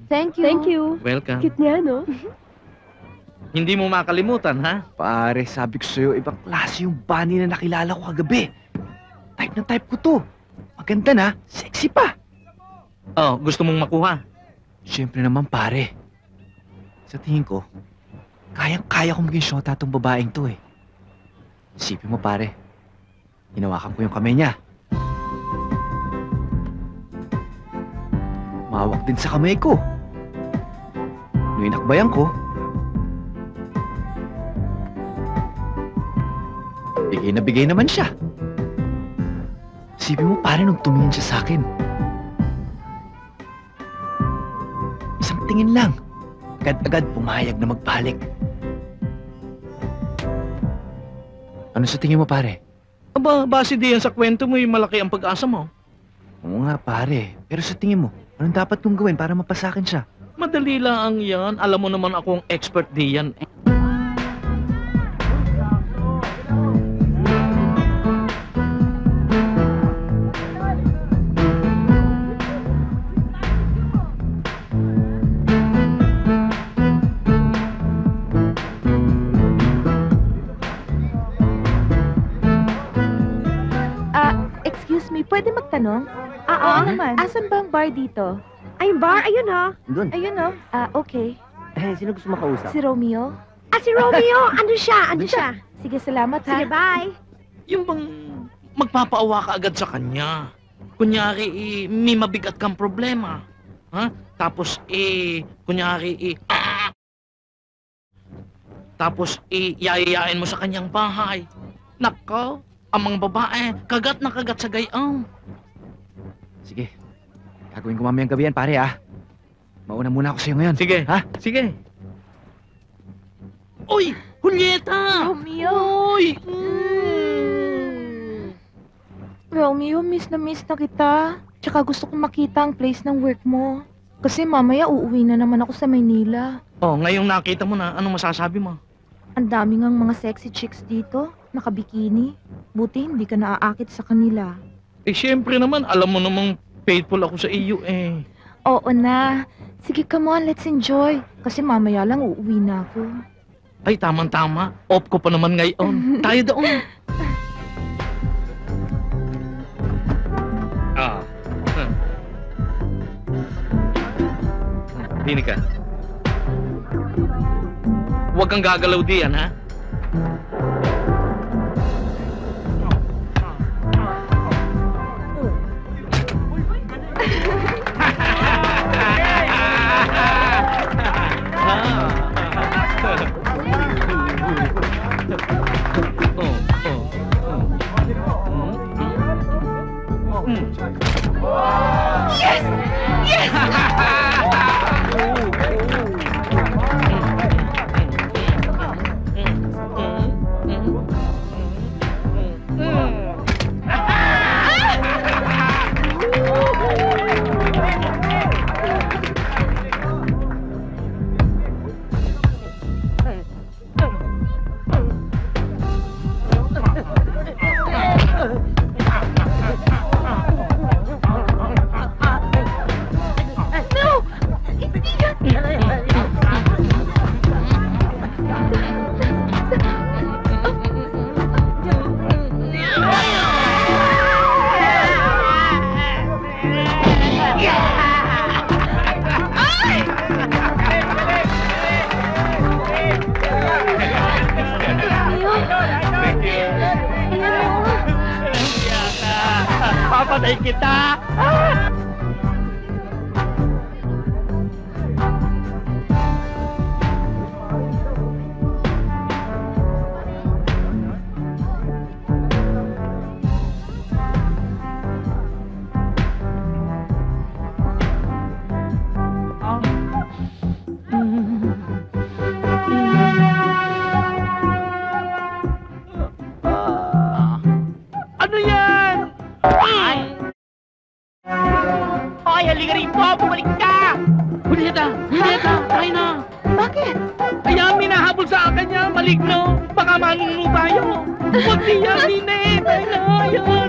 Thank you. Thank you. Welcome. Cute niya, no? Hindi mo makalimutan, ha? Pare, sabi ko sa'yo, ibang klase yung bunny na nakilala ko kagabi. Type na type ko to. Maganda na, sexy pa. Oh, gusto mong makuha? Siyempre naman, pare. Sa tingin ko, kayang-kaya ko maging shota tong babaeng to eh. Isipin mo, pare. Hinawakan ko yung kamay niya. Mahawak din sa kamay ko. Nung inakbayan ko, bigay na bigay naman siya. Isipin mo, pare, nung tumingin siya sa akin. Isang tingin lang. Agad-agad pumayag na magbalik. Ano sa tingin mo, pare? Aba, base diyan sa kwento mo, yung malaki ang pag-asa mo. Oo nga, pare. Pero sa tingin mo, anong dapat kong gawin para mapasakin siya? Madali lang yan. Alam mo naman akong expert diyan. Excuse me, pwede magtanong? Oo naman. Asan ba ang bar dito? Ay, bar, ayun ha. Doon. Ayun, no? Okay. Sino gusto makausap? Si Romeo? Ah, si Romeo! Andun siya, andun siya. Sige, salamat ha. Sige, bye. Yung bang magpapaawa ka agad sa kanya. Kunyari, may mabigat kang problema. Ha? Tapos, kunyari, tapos, yayayain mo sa kanyang bahay. Nako, ang mga babae, kagat na kagat sa gayong. Sige. Gagawin ko mamayang gabi yan, pare, ah. Mauna muna ako sa'yo ngayon. Sige, Ha? sige. Uy, Julieta! Romeo? Uy! Romeo, miss na kita. Tsaka gusto kong makita ang place ng work mo. Kasi mamaya uuwi na naman ako sa Maynila. Oh, ngayong nakita mo na, anong masasabi mo? Ang dami ngang mga sexy chicks dito, nakabikini. Buti hindi ka naaakit sa kanila. Siyempre naman, alam mo namang faithful ako sa iyo, Oo na. Sige, come on, let's enjoy. Kasi mamaya lang uuwi na ako. Ay, tamang-tama. Off ko pa naman ngayon. Tayo doon. Dini ka. Huwag kang gagalaw diyan, ha? Yes! Yes! Papatay kita! Ano yan? Hoy, halika rito! Bumalik ka! Julieta! Julieta! Tayo na! Bakit? Kaya minahabol sa akin niya, maligno. Baka manunod tayo. Huwag niya, Nine. Tayo na, yan.